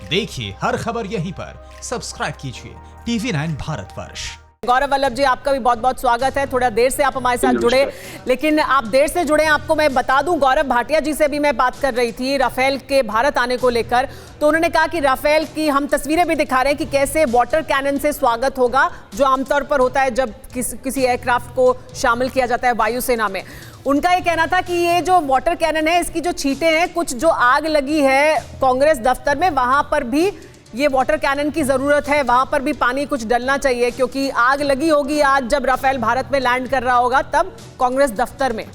देखिए हर खबर यहीं पर। सब्सक्राइब कीजिए TV9 भारतवर्ष। गौरव वल्लभ जी, आपका भी बहुत बहुत स्वागत है। थोड़ा देर से आप हमारे साथ जुड़े, लेकिन आप देर से जुड़े, आपको मैं बता दूं, गौरव भाटिया जी से भी मैं बात कर रही थी राफेल के भारत आने को लेकर। तो उन्होंने कहा कि राफेल की हम तस्वीरें भी दिखा रहे हैं कि कैसे वाटर कैनन से स्वागत होगा, जो आमतौर पर होता है जब किसी एयरक्राफ्ट को शामिल किया जाता है वायुसेना में। उनका ये कहना था कि ये जो वाटर कैनन है, इसकी जो छींटें हैं, कुछ जो आग लगी है कांग्रेस दफ्तर में, वहां पर भी ये वाटर कैनन की जरूरत है, वहां पर भी पानी कुछ डलना चाहिए, क्योंकि आग लगी होगी आज जब राफेल भारत में लैंड कर रहा होगा तब कांग्रेस दफ्तर में।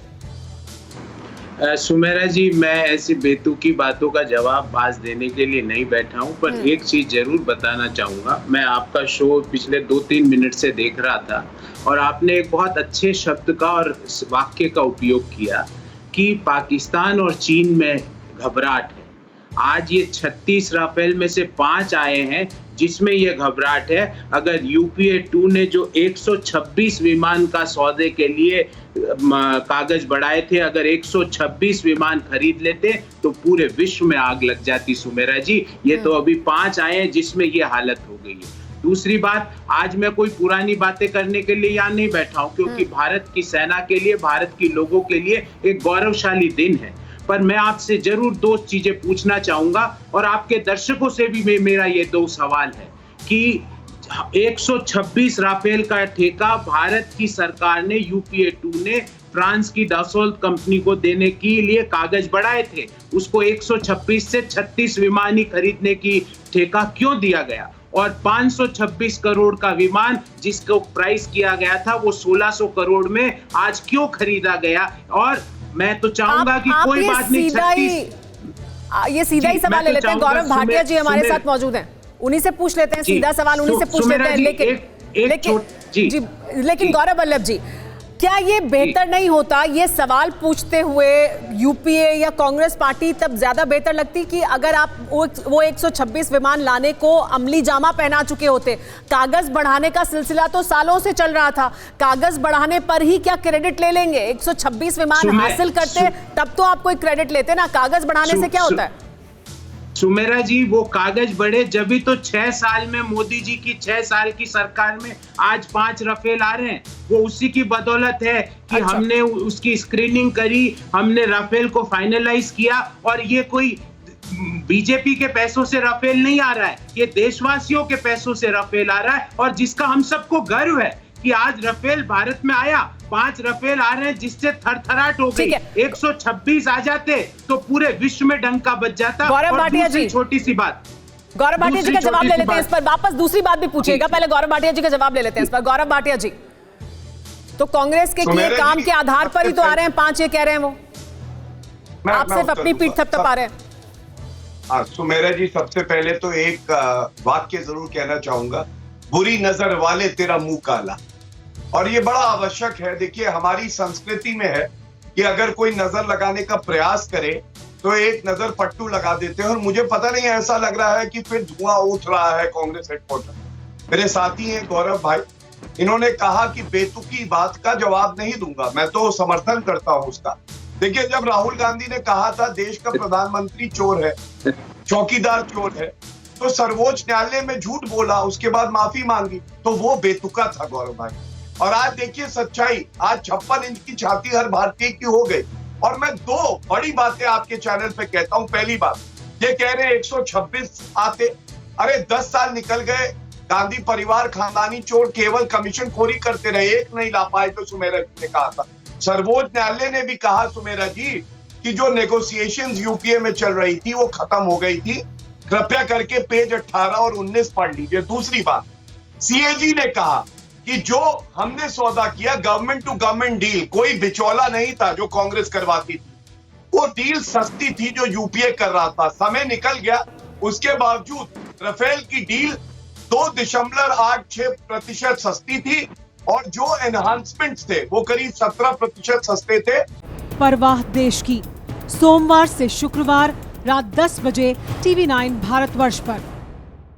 सुमेरा जी, मैं ऐसी बेतुकी बातों का जवाब आज देने के लिए नहीं बैठा हूं, पर एक चीज जरूर बताना चाहूंगा। मैं आपका शो पिछले 2-3 मिनट से देख रहा था और आपने एक बहुत अच्छे शब्द का और वाक्य का उपयोग किया कि पाकिस्तान और चीन में घबराहट है। आज ये 36 राफेल में से 5 आए हैं जिसमें ये घबराहट है। अगर यूपीए 2 ने जो 126 विमान का सौदे के लिए कागज बढ़ाए थे, अगर 126 विमान खरीद लेते तो पूरे विश्व में आग लग जाती। सुमेरा जी, ये तो अभी 5 आए हैं जिसमें ये हालत हो गई है। दूसरी बात, आज मैं कोई पुरानी बातें करने के लिए यहाँ नहीं बैठा हूँ, क्योंकि भारत की सेना के लिए, भारत के लोगों के लिए एक गौरवशाली दिन है। पर मैं आपसे जरूर 2 चीजें पूछना चाहूंगा और आपके दर्शकों से भी मेरा ये 2 सवाल है कि 126 राफेल का ठेका भारत की सरकार ने, यूपीए 2 ने फ्रांस की डसोल्ट कंपनी को देने के लिए कागज बढ़ाए थे। उसको 126 से 36 विमान ही खरीदने की ठेका क्यों दिया गया? और 526 करोड़ का विमान जिसको प्राइस किया गया था वो 1600 करोड़ में आज क्यों खरीदा गया? और मैं तो चाहूंगा कि कोई बात नहीं, 36 ये सीधा ही सवाल ले लेते हैं। गौरव भाटिया जी हमारे साथ मौजूद हैं, उन्हीं से पूछ लेते हैं, सीधा सवाल उन्हीं से पूछ लेते हैं। लेकिन गौरव वल्लभ जी, क्या ये बेहतर नहीं होता, ये सवाल पूछते हुए यूपीए या कांग्रेस पार्टी तब ज्यादा बेहतर लगती कि अगर आप वो 126 विमान लाने को अमली जामा पहना चुके होते? कागज बढ़ाने का सिलसिला तो सालों से चल रहा था, कागज बढ़ाने पर ही क्या क्रेडिट ले लेंगे? 126 विमान हासिल करते तब तो आप कोई क्रेडिट लेते ना, कागज बढ़ाने से क्या होता है? सुमेरा जी, वो कागज बढ़े जब भी तो 6 साल में, मोदी जी की 6 साल की सरकार में आज 5 राफेल आ रहे हैं। वो उसी की बदौलत है कि हमने उसकी स्क्रीनिंग करी, हमने राफेल को फाइनलाइज किया। और ये कोई बीजेपी के पैसों से राफेल नहीं आ रहा है, ये देशवासियों के पैसों से राफेल आ रहा है, और जिसका हम सबको गर्व है कि आज राफेल भारत में आया। 5 राफेल आ रहे हैं जिससे थरथराट हो गई। 126 आ जाते तो पूरे विश्व में डंका बज जाता। गौरव भाटिया जी, छोटी सी बात, गौरव भाटिया जी का जवाब ले लेते हैं इस पर, वापस दूसरी बात भी पूछिएगा, पहले गौरव भाटिया जी का जवाब ले लेते हैं इस पर। गौरव भाटिया जी, तो कांग्रेस के किए काम के आधार पर ही तो आ रहे हैं 5, ये कह रहे हैं वो, आप सिर्फ अपनी पीठ थपथपा रहे हैं। सुमेरा जी, सबसे पहले तो एक वाक्य जरूर कहना चाहूंगा, बुरी नजर वाले तेरा मुंह काला। और ये बड़ा आवश्यक है। देखिए, हमारी संस्कृति में है कि अगर कोई नजर लगाने का प्रयास करे तो एक नजर पट्टू लगा देते हैं। और मुझे पता नहीं, ऐसा लग रहा है कि फिर धुआं उठ रहा है कांग्रेस हेडक्वार्टर। मेरे साथी हैं गौरव भाई, इन्होंने कहा कि बेतुकी बात का जवाब नहीं दूंगा, मैं तो समर्थन करता हूं उसका। देखिए, जब राहुल गांधी ने कहा था देश का प्रधानमंत्री चोर है, चौकीदार चोर है, तो सर्वोच्च न्यायालय में झूठ बोला, उसके बाद माफी मांगी, तो वो बेतुका था गौरव भाई। और आज देखिए सच्चाई, आज 56 इंच की छाती हर भारतीय की हो गई। और मैं 2 बड़ी बातें आपके चैनल पे कहता हूं। पहली बात, ये कह रहे हैं 126 आते, अरे 10 साल निकल गए, गांधी परिवार खानदानी चोर केवल कमीशन खोरी करते रहे, एक नहीं ला पाए। तो सुमेरा जी ने कहा था, सर्वोच्च न्यायालय ने भी कहा सुमेरा जी कि जो नेगोशिएशंस यूपीए में चल रही थी वो खत्म हो गई थी। कृपया करके पेज 18 और 19 पढ़ लीजिए। दूसरी बात, सीएजी ने कहा कि जो हमने सौदा किया गवर्नमेंट टू गवर्नमेंट डील, कोई बिचौला नहीं था जो कांग्रेस करवाती थी, वो डील सस्ती थी जो यूपीए कर रहा था। समय निकल गया, उसके बावजूद राफेल की डील 2.86% सस्ती थी और जो एनहांसमेंट्स थे वो करीब 17% सस्ते थे। परवाह देश की, सोमवार से शुक्रवार रात 10 बजे TV9 भारतवर्ष पर।